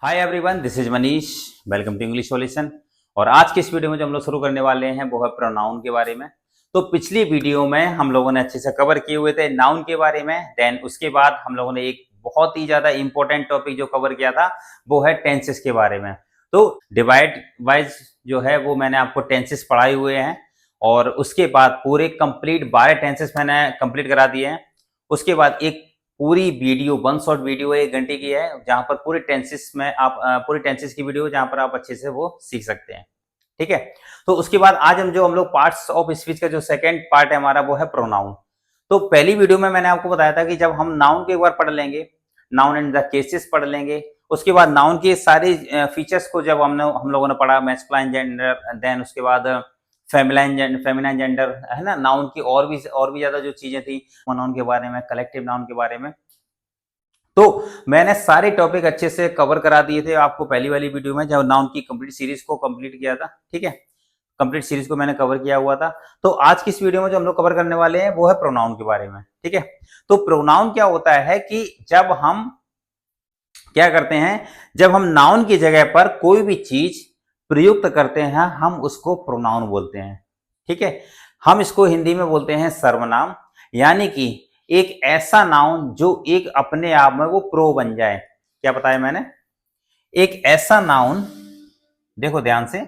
Hi everyone, this is Manish. Welcome to English solution. और आज के इस वीडियो में जो हम लोग शुरू करने वाले हैं वो है प्रोनाउन के बारे में। तो पिछली वीडियो में हम लोगों ने अच्छे से कवर किए हुए थे नाउन के बारे में। देन उसके बाद हम लोगों ने एक बहुत ही ज्यादा इंपॉर्टेंट टॉपिक जो कवर किया था वो है टेंसेस के बारे में। तो डिवाइड वाइज जो है वो मैंने आपको टेंसेस पढ़ाए हुए हैं और उसके बाद पूरे कंप्लीट 12 टेंसेस मैंने कंप्लीट करा दिए हैं। उसके बाद एक पूरी वीडियो 1 शॉट वीडियो 1 घंटे की है जहां पर पूरे टेंसेस में आप पूरे टेंसेस की वीडियो जहां पर आप अच्छे से वो सीख सकते हैं। ठीक है। तो उसके बाद आज हम लोग पार्ट्स ऑफ स्पीच का जो सेकंड पार्ट है हमारा वो है प्रोनाउन। तो पहली वीडियो में मैंने आपको बताया था कि जब हम नाउन के एक बार पढ़ लेंगे, नाउन एंड द केसेस पढ़ लेंगे, उसके बाद नाउन के सारे फीचर्स को जब हम लोगों ने पढ़ा, मैस्कुलाइन जेंडर, देन उसके बाद फेमिनाइन जेंडर, है ना, नाउन की और भी ज्यादा जो चीजें थी नाउन के बारे में, कलेक्टिव नाउन के बारे में, तो मैंने सारे टॉपिक अच्छे से कवर करा दिए थे आपको पहली वाली वीडियो में जब नाउन की कंप्लीट सीरीज को कंप्लीट किया था। ठीक है, कंप्लीट सीरीज को मैंने कवर किया हुआ था। तो आज की इस वीडियो में जो हम लोग कवर करने वाले हैं वो है प्रोनाउन के बारे में। ठीक है, तो प्रोनाउन क्या होता है कि जब हम क्या करते हैं, जब हम नाउन की जगह पर कोई भी चीज प्रयुक्त करते हैं हम उसको प्रोनाउन बोलते हैं। ठीक है, हम इसको हिंदी में बोलते हैं सर्वनाम, यानी कि एक ऐसा नाउन जो एक अपने आप में वो प्रो बन जाए। क्या बताया मैंने? एक ऐसा नाउन, देखो ध्यान से,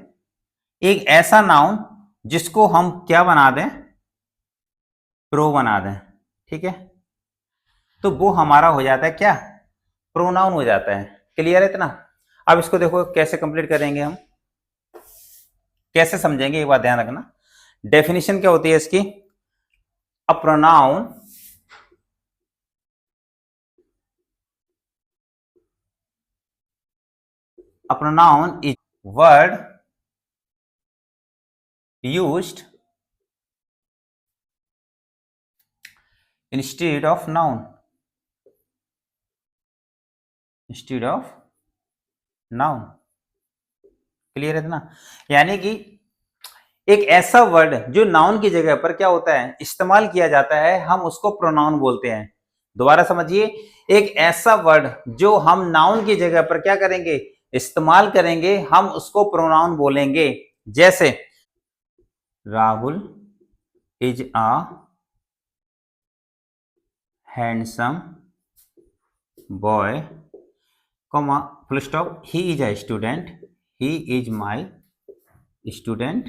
एक ऐसा नाउन जिसको हम क्या बना दें, प्रो बना दें। ठीक है, तो वो हमारा हो जाता है क्या, प्रोनाउन हो जाता है। क्लियर है इतना? अब इसको देखो कैसे कंप्लीट करेंगे, हम कैसे समझेंगे, एक बात ध्यान रखना। डेफिनेशन क्या होती है इसकी? A pronoun is word used instead of noun, instead of noun। Clear है ना? यानी कि एक ऐसा वर्ड जो नाउन की जगह पर क्या होता है, इस्तेमाल किया जाता है, हम उसको प्रोनाउन बोलते हैं। दोबारा समझिए, एक ऐसा वर्ड जो हम नाउन की जगह पर क्या करेंगे, इस्तेमाल करेंगे, हम उसको प्रोनाउन बोलेंगे। जैसे Rahul is a handsome boy, comma, full stop, he is a student, he is my student,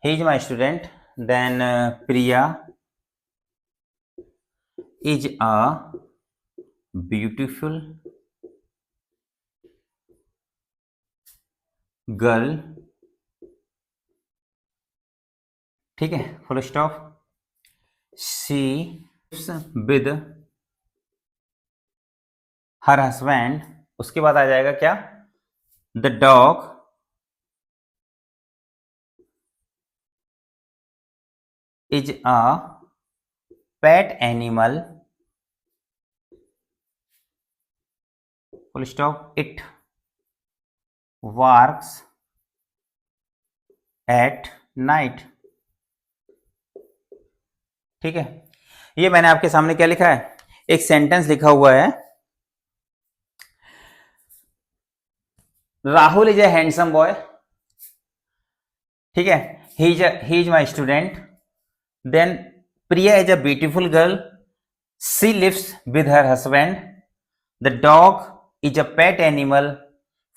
he is my student। then Priya is a beautiful girl। ठीक है, full stop, she lives with her husband। उसके बाद आ जाएगा क्या, the dog is a pet animal, full stop, it works at night। ठीक है, ये मैंने आपके सामने क्या लिखा है, एक सेंटेंस लिखा हुआ है, Rahul is a handsome boy. ठीक है, he is my student. Then Priya is a beautiful girl, she lives with her husband, the dog is a pet animal,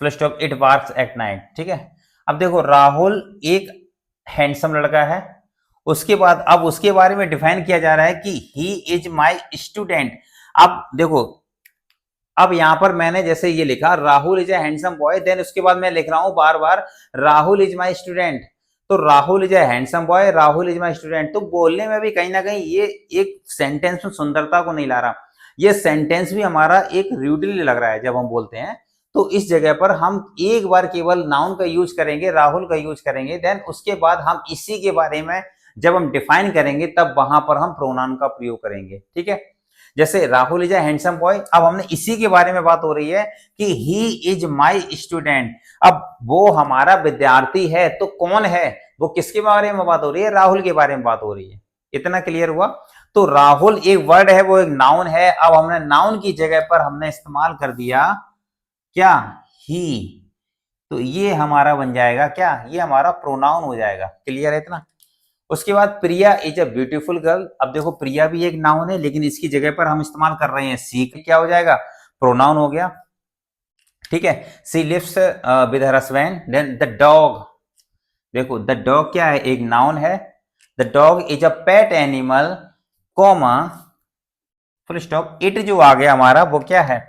full stop, it works at night. ठीक है, अब देखो राहुल एक हैंडसम लड़का है, उसके बाद अब उसके बारे में डिफाइन किया जा रहा है कि ही इज माई स्टूडेंट। अब देखो, अब यहां पर मैंने जैसे ये लिखा Rahul is a handsome boy, then उसके बाद मैं लिख रहा हूं बार बार राहुल इज माई स्टूडेंट। तो Rahul is a handsome boy, Rahul is my student, तो बोलने में भी कहीं ना कहीं ये एक सेंटेंस में सुंदरता को नहीं ला रहा, ये सेंटेंस भी हमारा एक रूडली लग रहा है जब हम बोलते हैं। तो इस जगह पर हम एक बार केवल नाउन का यूज करेंगे, राहुल का यूज करेंगे, देन उसके बाद हम इसी के बारे में जब हम डिफाइन करेंगे तब वहां पर हम प्रोनाउन का प्रयोग करेंगे। ठीक है, जैसे Rahul is a handsome boy, अब हमने इसी के बारे में बात हो रही है कि ही इज माई स्टूडेंट। अब वो हमारा विद्यार्थी है, तो कौन है वो, किसके बारे में बात हो रही है, राहुल के बारे में बात हो रही है। इतना क्लियर हुआ? तो राहुल एक वर्ड है, वो एक नाउन है। अब हमने नाउन की जगह पर हमने इस्तेमाल कर दिया क्या, ही। तो ये हमारा बन जाएगा क्या, ये हमारा प्रोनाउन हो जाएगा। क्लियर है इतना। उसके बाद प्रिया इज अ ब्यूटीफुल गर्ल। अब देखो प्रिया भी एक नाउन है, लेकिन इसकी जगह पर हम इस्तेमाल कर रहे हैं सी, क्या हो जाएगा, प्रोनाउन हो गया। ठीक है, she lives with her husband. Then the dog, देखो द डॉग क्या है, एक नाउन है। The dog is a pet animal, comma full stop. It जो आ गया हमारा वो क्या है,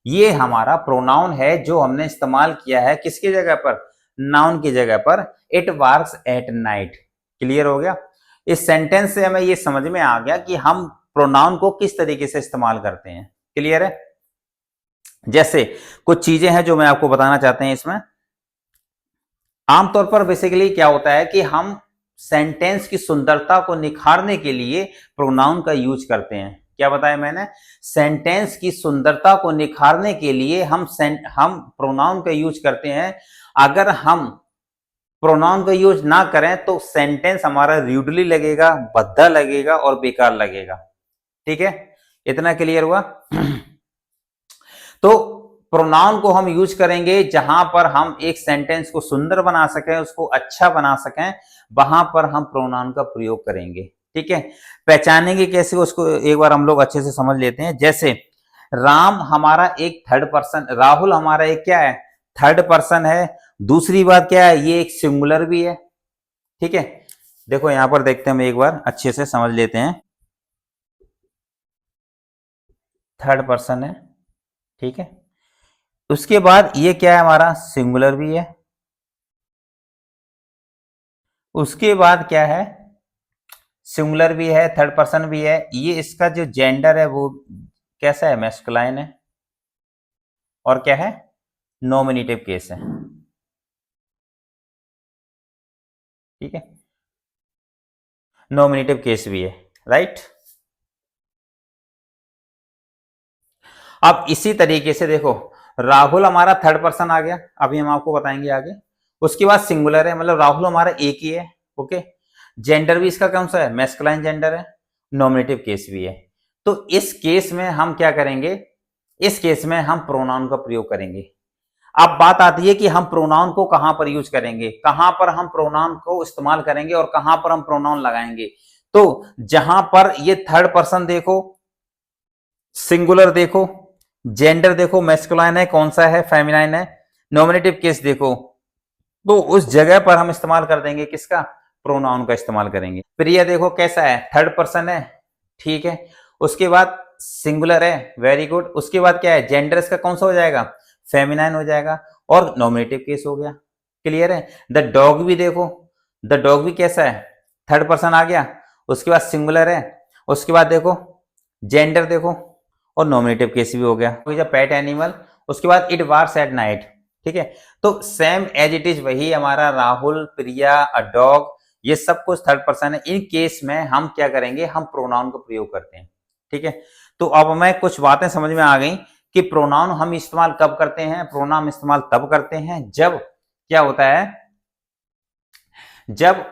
ये हमारा प्रोनाउन है जो हमने इस्तेमाल किया है किसकी जगह पर, नाउन की जगह पर। It works at night. Clear हो गया। इस सेंटेंस से हमें ये समझ में आ गया कि हम प्रोनाउन को किस तरीके से इस्तेमाल करते हैं। क्लियर है। जैसे कुछ चीजें हैं जो मैं आपको बताना चाहते हैं इसमें। आमतौर पर बेसिकली क्या होता है कि हम सेंटेंस की सुंदरता को निखारने के लिए प्रोनाउन का यूज करते हैं। क्या बताया मैंने, सेंटेंस की सुंदरता को निखारने के लिए हम प्रोनाउन का यूज करते हैं। अगर हम प्रोनाउन का यूज ना करें तो सेंटेंस हमारा र्यूडली लगेगा, भद्दा लगेगा और बेकार लगेगा। ठीक है, इतना क्लियर हुआ। तो प्रोनाउन को हम यूज करेंगे जहां पर हम एक सेंटेंस को सुंदर बना सकें, उसको अच्छा बना सकें, वहां पर हम प्रोनाउन का प्रयोग करेंगे। ठीक है, पहचानेंगे कैसे उसको एक बार हम लोग अच्छे से समझ लेते हैं। जैसे राम हमारा एक थर्ड पर्सन, राहुल हमारा एक क्या है, थर्ड पर्सन है। दूसरी बात क्या है, ये एक सिंगुलर भी है। ठीक है, देखो यहां पर देखते हैं, हम एक बार अच्छे से समझ लेते हैं। थर्ड पर्सन है, ठीक है। उसके बाद ये क्या है, हमारा सिंगुलर भी है। उसके बाद क्या है, सिंगुलर भी है, थर्ड पर्सन भी है। ये इसका जो जेंडर है वो कैसा है, मैस्कुलाइन है। और क्या है, नॉमिनेटिव केस है। ठीक है, नॉमिनेटिव केस भी है, राइट। अब इसी तरीके से देखो, राहुल हमारा थर्ड पर्सन आ गया, अभी हम आपको बताएंगे आगे। उसके बाद सिंगुलर है, मतलब राहुल हमारा एक ही है। ओके, जेंडर भी इसका कौन सा है, मैस्कुलाइन जेंडर है। नॉमिनेटिव केस भी है। तो इस केस में हम क्या करेंगे, इस केस में हम प्रोनाउन का प्रयोग करेंगे। अब बात आती है कि हम प्रोनाउन को कहां पर यूज करेंगे, कहां पर हम प्रोनाउन को इस्तेमाल करेंगे और कहां पर हम प्रोनाउन लगाएंगे। तो जहां पर ये थर्ड पर्सन देखो, सिंगुलर देखो, जेंडर देखो मैस्कुलाइन है, कौन सा है, फेमिनाइन है, नॉमिनेटिव केस देखो, तो उस जगह पर हम इस्तेमाल कर देंगे किसका, प्रोनाउन का इस्तेमाल करेंगे। प्रिया देखो कैसा है, थर्ड पर्सन है, ठीक है। उसके बाद सिंगुलर है, वेरी गुड। उसके बाद क्या है, जेंडर इसका कौन सा हो जाएगा, फेमिनाइन हो जाएगा, और नॉमिनेटिव केस हो गया। क्लियर है। द डॉग भी देखो, द डॉग भी कैसा है, थर्ड पर्सन आ गया। उसके बाद सिंगुलर है, उसके बाद देखो जेंडर देखो, और नॉमिनेटिव केस भी हो गया। पेट एनिमल, उसके बाद इट वार्स एट नाइट। ठीक है, तो सेम एज इट इज वही हमारा राहुल, प्रिया, अ डॉग, ये सब कुछ थर्ड पर्सन है। इन केस में हम क्या करेंगे, हम प्रोनाउन का प्रयोग करते हैं। ठीक है, तो अब हमें कुछ बातें समझ में आ गई कि प्रोनाउन हम इस्तेमाल कब करते हैं। प्रोनाउन इस्तेमाल तब करते हैं जब क्या होता है, जब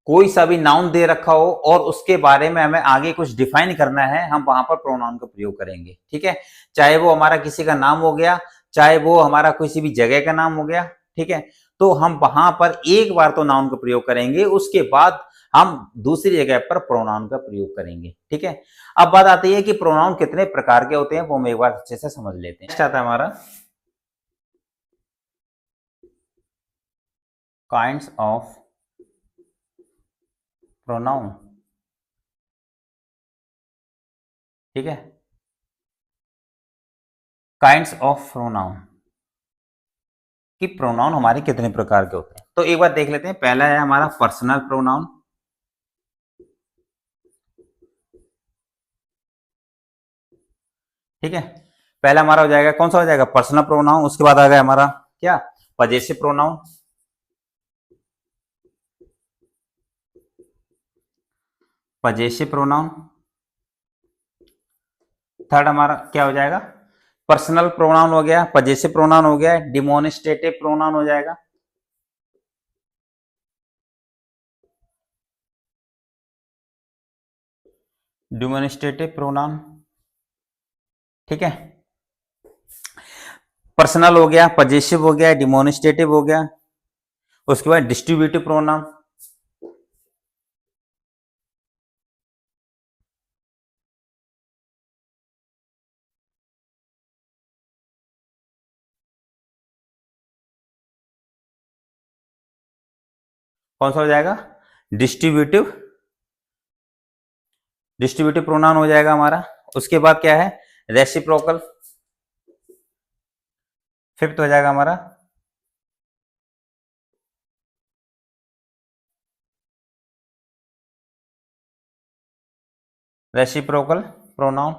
कोई सा भी नाउन दे रखा हो और उसके बारे में हमें आगे कुछ डिफाइन करना है, हम वहां पर प्रोनाउन का प्रयोग करेंगे। ठीक है, चाहे वो हमारा किसी का नाम हो गया, चाहे वो हमारा किसी भी जगह का नाम हो गया। ठीक है, तो हम वहां पर एक बार तो नाउन का प्रयोग करेंगे, उसके बाद हम दूसरी जगह पर प्रोनाउन का प्रयोग करेंगे। ठीक है, अब बात आती है कि प्रोनाउन कितने प्रकार के होते हैं, वो हम एक बार अच्छे से समझ लेते हैं। नेक्स्ट आता है हमारा काइंड्स ऑफ प्रोनाउन। ठीक है, काइंड्स ऑफ प्रोनाउन, कि प्रोनाउन हमारे कितने प्रकार के होते हैं। तो एक बार देख लेते हैं। पहला है हमारा पर्सनल प्रोनाउन। ठीक है, पहला हमारा हो जाएगा, कौन सा हो जाएगा, पर्सनल प्रोनाउन। उसके बाद आ गया हमारा क्या, possessive pronoun. Possessive pronoun. Third हमारा क्या हो जाएगा, पर्सनल प्रोनाउन हो गया, पजेसिव प्रोनाउन हो गया, डिमोनिस्ट्रेटिव प्रोनाउन हो जाएगा। डिमोनिस्ट्रेटिव प्रोनाउन, ठीक है। पर्सनल हो गया, पजेसिव हो गया, डिमोनिस्ट्रेटिव हो गया। उसके बाद डिस्ट्रीब्यूटिव प्रोनाउन, कौन सा हो जाएगा? डिस्ट्रीब्यूटिव, डिस्ट्रीब्यूटिव प्रोनाउन हो जाएगा हमारा। उसके बाद क्या है? रेसिप्रोकल, फिफ्थ हो जाएगा हमारा। Reciprocal pronoun.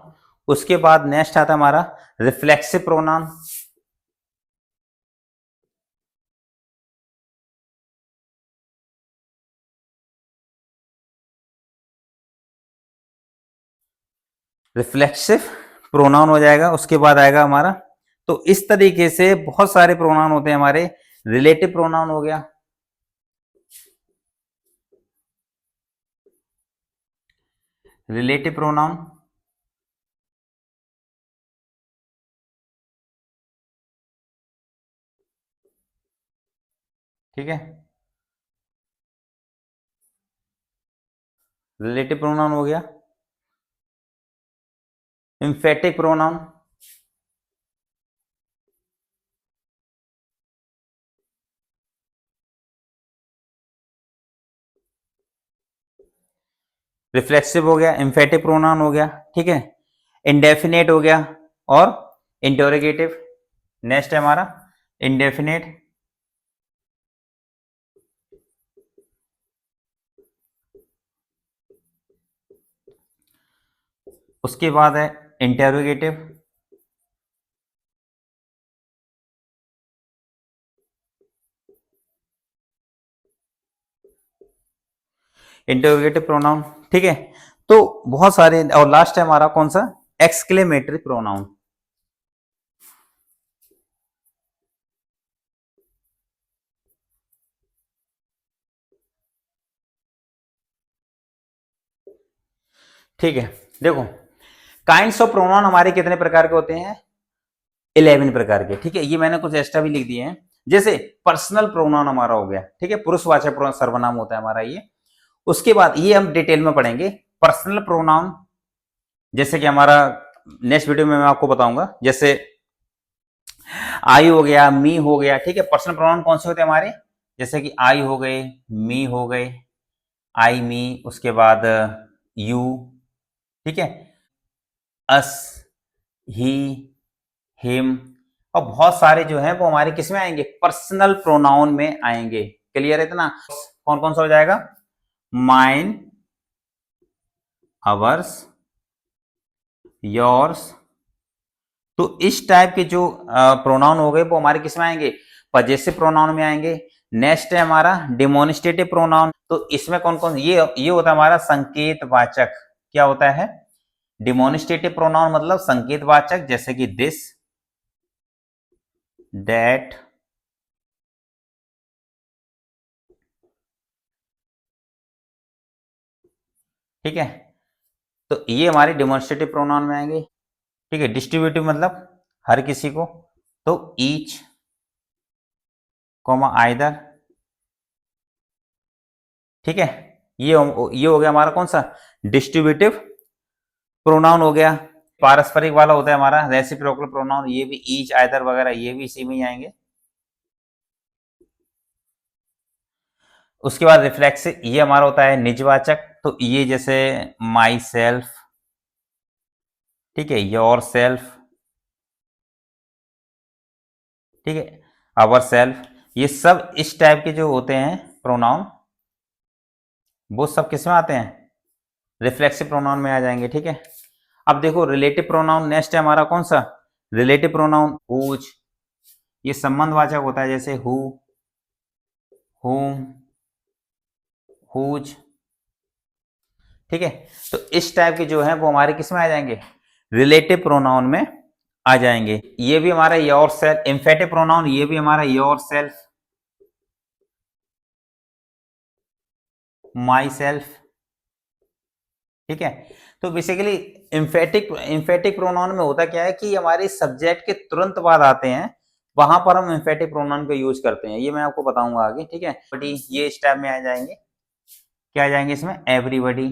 उसके बाद नेक्स्ट आता है हमारा रिफ्लेक्सिव प्रोनाउन, रिफ्लेक्सिव प्रोनाउन हो जाएगा। उसके बाद आएगा हमारा, तो इस तरीके से बहुत सारे प्रोनाउन होते हैं हमारे। रिलेटिव प्रोनाउन हो गया, रिलेटिव प्रोनाउन, ठीक है। रिलेटिव प्रोनाउन हो गया। एम्फेटिक प्रोनाउन, रिफ्लेक्सिव हो गया, एम्फेटिक प्रोनाउन हो गया, ठीक है। इंडेफिनेट हो गया और इंटरोगेटिव। नेक्स्ट है हमारा इंडेफिनेट, उसके बाद है इंटेरोगेटिव, इंटेरोगेटिव प्रोनाउन, ठीक है। तो बहुत सारे, और लास्ट है हमारा कौन सा? एक्सक्लेमेटरी प्रोनाउन, ठीक है। देखो, काइंड्स ऑफ प्रोनाउन हमारे कितने प्रकार के होते हैं? 11 प्रकार के, ठीक है। ये मैंने कुछ एक्स्ट्रा भी लिख दिए हैं। जैसे पर्सनल प्रोनाउन हमारा हो गया, ठीक है, पुरुषवाचक सर्वनाम होता है हमारा ये। उसके बाद ये हम डिटेल में पढ़ेंगे। पर्सनल प्रोनाउन, जैसे कि हमारा नेक्स्ट वीडियो में मैं आपको बताऊंगा, जैसे आई हो गया, मी हो गया, ठीक है। पर्सनल प्रोनाउन कौन से होते हैं हमारे? जैसे कि आई हो गए, मी हो गए, आई मी, उसके बाद यू, ठीक है, अस, ही, हिम, और बहुत सारे जो हैं वो हमारे किस में आएंगे? पर्सनल प्रोनाउन में आएंगे। क्लियर है इतना? कौन कौन सा हो जाएगा? Mine, ours, yours. तो इस टाइप के जो प्रोनाउन हो गए वो हमारे किस में आएंगे? पजेसिव प्रोनाउन में आएंगे। नेक्स्ट है हमारा डिमोनिस्ट्रेटिव प्रोनाउन। तो इसमें कौन कौन, ये होता है हमारा संकेतवाचक। क्या होता है? डिमोनिस्ट्रेटिव प्रोनाउन मतलब संकेतवाचक, जैसे कि दिस, दैट, ठीक है। तो ये हमारे डिमोनिस्ट्रेटिव प्रोनाउन में आएंगे, ठीक है। डिस्ट्रीब्यूटिव मतलब हर किसी को, तो ईच, कॉमा आइदर, ठीक है। ये हो गया हमारा कौन सा? डिस्ट्रीब्यूटिव प्रोनाउन हो गया। पारस्परिक वाला होता है हमारा रेसिप्रोकल प्रोनाउन, ये भी ईच, आइदर वगैरह ये भी इसी में ही आएंगे। उसके बाद रिफ्लेक्सिव, ये हमारा होता है निजवाचक। तो ये जैसे माई सेल्फ, ठीक है, योर सेल्फ, ठीक है, आवर सेल्फ। ये सब इस टाइप के जो होते हैं प्रोनाउन, वो सब किस में आते हैं? रिफ्लेक्सिव प्रोनाउन में आ जाएंगे, ठीक है। अब देखो रिलेटिव प्रोनाउन नेक्स्ट है हमारा कौन सा? रिलेटिव प्रोनाउन हुज, ये संबंधवाचक होता है, जैसे हु, हुम, हुज, ठीक है। तो इस टाइप के जो है वो हमारे किस में आ जाएंगे? रिलेटिव प्रोनाउन में आ जाएंगे। ये भी हमारा योर सेल्फ। एम्फेटिव प्रोनाउन, ये भी हमारा योर सेल्फ, माई सेल्फ, ठीक है। तो बेसिकली इम्फेटिक प्रोनाउन में होता क्या है कि हमारे सब्जेक्ट के तुरंत बाद आते हैं, वहां पर हम इम्फेटिक प्रोनाउन का यूज करते हैं। ये मैं आपको बताऊंगा आगे, ठीक है। बट ये स्टेप में आ जाएंगे, क्या आ जाएंगे इसमें, एवरीबडी,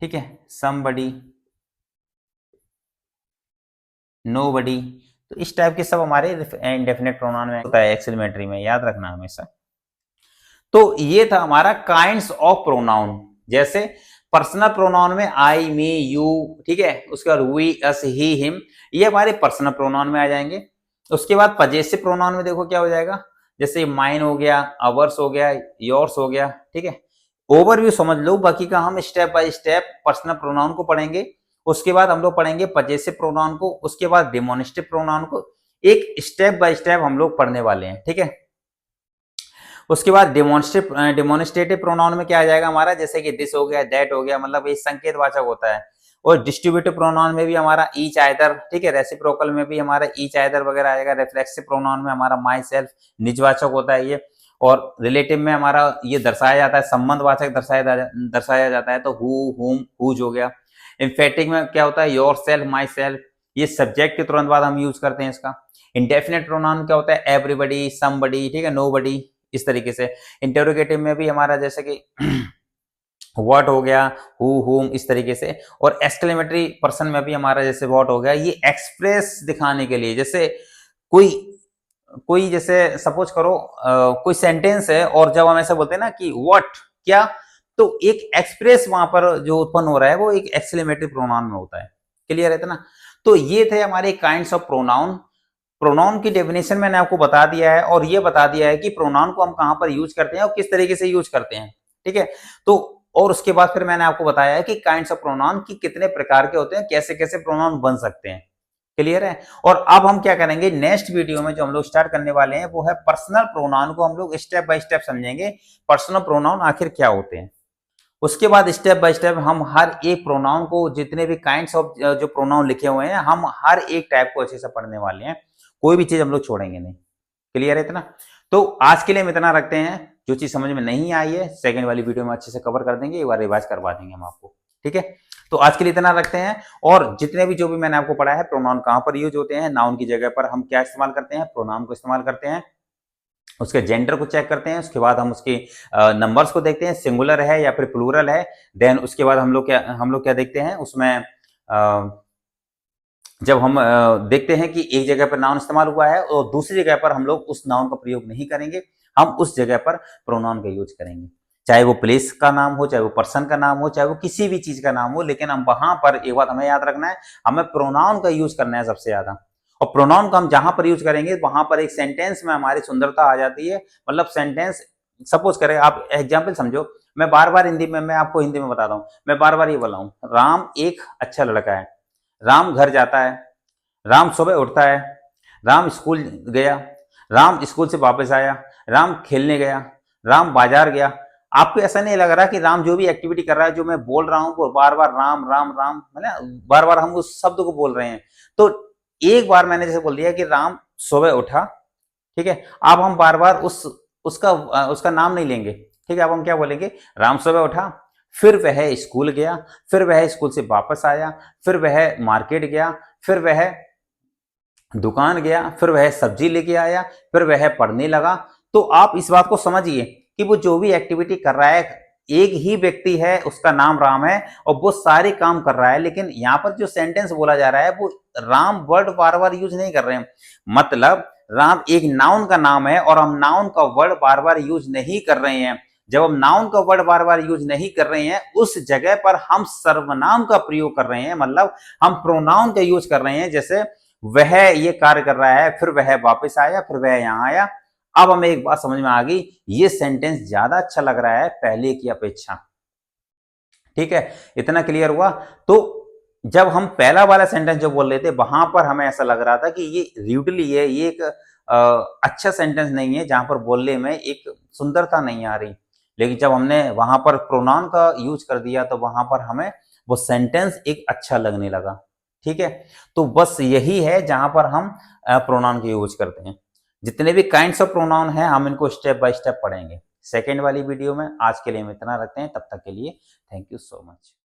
ठीक है, समबडी, नोबडी। तो इस टाइप के सब हमारे इंडेफिनिट प्रोनाउन में होता है एक्सक्लेमेटरी में, याद रखना हमेशा। तो ये था हमारा काइंड्स ऑफ प्रोनाउन। जैसे पर्सनल प्रोनाउन में आई, मी, यू, ठीक है, उसके बाद वी, अस, ही, हिम, ये हमारे पर्सनल प्रोनाउन में आ जाएंगे। उसके बाद पजेसिव प्रोनाउन में देखो क्या हो जाएगा, जैसे माइन हो गया, अवर्स हो गया, योर्स हो गया, ठीक है। ओवरव्यू समझ लो, बाकी का हम step by step personal pronoun को पढ़ेंगे। उसके बाद हम लोग पढ़ेंगे पजेसिव प्रोनाउन को, उसके बाद डेमोनिस्ट्रेटिव प्रोनाउन को, एक स्टेप बाय स्टेप हम लोग पढ़ने वाले हैं, ठीक है। उसके बाद डेमोनिस्ट्रेटिव प्रोनाउन में क्या आ जाएगा हमारा, जैसे कि दिस हो गया, दैट हो गया, मतलब ये संकेतवाचक होता है। और डिस्ट्रीब्यूटिव प्रोनाउन में भी हमारा ईच, आइदर, ठीक है। रेसिप्रोकल में भी हमारा ईच, आइदर वगैरह आएगा। रिफ्लेक्सिव प्रोनाउन में हमारा माई सेल्फ, निजवाचक होता है ये। और रिलेटिव में हमारा ये दर्शाया जाता है, संबंधवाचक दर्शाया जाता है, तो हु, हुम, हुज हो गया। एम्फेटिक में क्या होता है, योर सेल्फ, माई सेल्फ, ये सब्जेक्ट के तुरंत बाद हम यूज करते हैं इसका। इंडेफिनिट प्रोनाउन क्या होता है, एवरीबडी, समबडी, ठीक है, नोबडी, इस तरीके से। इंटरोगेटिव में भी हमारा जैसे कि व्हाट हो गया, हु, हुम, इस तरीके से। और एक्सक्लेमेटरी पर्सन में भी हमारा जैसे व्हाट हो गया, ये एक्सप्रेस दिखाने के लिए, जैसे कोई जैसे सपोज करो कोई सेंटेंस है और जब हम ऐसा बोलते हैं ना कि व्हाट, क्या, तो एक एक्सप्रेस वहां पर जो उत्पन्न हो रहा है वो एक एक्सक्लेमेटरी प्रोनाउन में होता है। क्लियर है ना। तो ये थे हमारे काइंड्स ऑफ प्रोनाउन। प्रोनाउन की डेफिनेशन मैंने आपको बता दिया है, और ये बता दिया है कि प्रोनाउन को हम कहां पर यूज करते हैं और किस तरीके से यूज करते हैं, ठीक है। तो और उसके बाद फिर मैंने आपको बताया है कि काइंड्स ऑफ प्रोनाउन की कितने प्रकार के होते हैं, कैसे कैसे प्रोनाउन बन सकते हैं। क्लियर है। और अब हम क्या करेंगे, नेक्स्ट वीडियो में जो हम लोग स्टार्ट करने वाले हैं वो है पर्सनल प्रोनाउन को हम लोग स्टेप बाय स्टेप समझेंगे, पर्सनल प्रोनाउन आखिर क्या होते हैं। उसके बाद स्टेप बाय स्टेप हम हर एक प्रोनाउन को, जितने भी काइंड्स ऑफ जो प्रोनाउन लिखे हुए हैं, हम हर एक टाइप को अच्छे से पढ़ने वाले हैं, कोई भी चीज हम लोग छोड़ेंगे नहीं। क्लियर है इतना। तो आज के लिए हम इतना रखते हैं। जो चीज समझ में नहीं आई है सेकंड वाली वीडियो में अच्छे से कवर कर देंगे, एक बार रिवाइज करवा देंगे हम आपको, ठीक है। तो आज के लिए इतना रखते हैं। और जितने भी जो भी मैंने आपको पढ़ा है, प्रोनाउन कहां पर यूज होते हैं, नाउन की जगह पर हम क्या इस्तेमाल करते हैं, प्रोनाउन को इस्तेमाल करते हैं। उसके जेंडर को चेक करते हैं, उसके बाद हम उसके नंबर्स को देखते हैं, सिंगुलर है या फिर प्लूरल है। देन उसके बाद हम लोग क्या देखते हैं उसमें, जब हम देखते हैं कि एक जगह पर नाउन इस्तेमाल हुआ है और दूसरी जगह पर हम लोग उस नाउन का प्रयोग नहीं करेंगे, हम उस जगह पर प्रोनाउन का यूज करेंगे। चाहे वो प्लेस का नाम हो, चाहे वो पर्सन का नाम हो, चाहे वो किसी भी चीज का नाम हो, लेकिन हम वहां पर एक बात हमें याद रखना है, हमें प्रोनाउन का यूज करना है सबसे ज्यादा। और प्रोनाउन को हम जहां पर यूज करेंगे वहां पर एक सेंटेंस में हमारी सुंदरता आ जाती है। मतलब सेंटेंस, सपोज करें, आप एग्जाम्पल समझो, मैं बार बार हिंदी में, मैं आपको हिंदी में बताता हूँ, मैं बार बार ये बोला हूँ, राम एक अच्छा लड़का है, राम घर जाता है, राम सुबह उठता है, राम स्कूल गया, राम स्कूल से वापस आया, राम खेलने गया, राम बाजार गया। आपको ऐसा नहीं लग रहा कि राम जो भी एक्टिविटी कर रहा है, जो मैं बोल रहा हूं वो बार बार राम राम राम, मतलब बार बार हम उस शब्द को बोल रहे हैं। तो एक बार मैंने जैसे बोल दिया कि राम सुबह उठा, ठीक है, अब हम बार बार उसका नाम नहीं लेंगे, ठीक है। अब हम क्या बोलेंगे, राम सुबह उठा, फिर वह स्कूल गया, फिर वह स्कूल से वापस आया, फिर वह मार्केट गया, फिर वह दुकान गया, फिर वह सब्जी लेके आया, फिर वह पढ़ने लगा। तो आप इस बात को समझिए कि वो जो भी एक्टिविटी कर रहा है, एक ही व्यक्ति है, उसका नाम राम है और वो सारे काम कर रहा है, लेकिन यहाँ पर जो सेंटेंस बोला जा रहा है वो राम वर्ड बार बार यूज नहीं कर रहे हैं। मतलब राम एक नाउन का नाम है और हम नाउन का वर्ड बार बार यूज नहीं कर रहे हैं। जब हम नाउन का वर्ड बार बार यूज नहीं कर रहे हैं, उस जगह पर हम सर्वनाम का प्रयोग कर रहे हैं, मतलब हम प्रोनाउन का यूज कर रहे हैं। जैसे वह ये कार्य कर रहा है, फिर वह वापस आया, फिर वह यहां आया। अब हमें एक बात समझ में आ गई, ये सेंटेंस ज्यादा अच्छा लग रहा है पहले की अपेक्षा, ठीक है। इतना क्लियर हुआ। तो जब हम पहला वाला सेंटेंस जो बोल रहे थे, वहां पर हमें ऐसा लग रहा था कि ये र्यूडली है, ये एक अच्छा सेंटेंस नहीं है, जहां पर बोलने में एक सुंदरता नहीं आ रही। लेकिन जब हमने वहां पर प्रोनाउन का यूज कर दिया तो वहां पर हमें वो सेंटेंस एक अच्छा लगने लगा, ठीक है। तो बस यही है जहां पर हम प्रोनाउन का यूज करते हैं। जितने भी काइंड्स ऑफ प्रोनाउन हैं हम इनको स्टेप बाय स्टेप पढ़ेंगे। सेकेंड वाली वीडियो में। आज के लिए हम इतना रखते हैं, तब तक के लिए थैंक यू सो मच।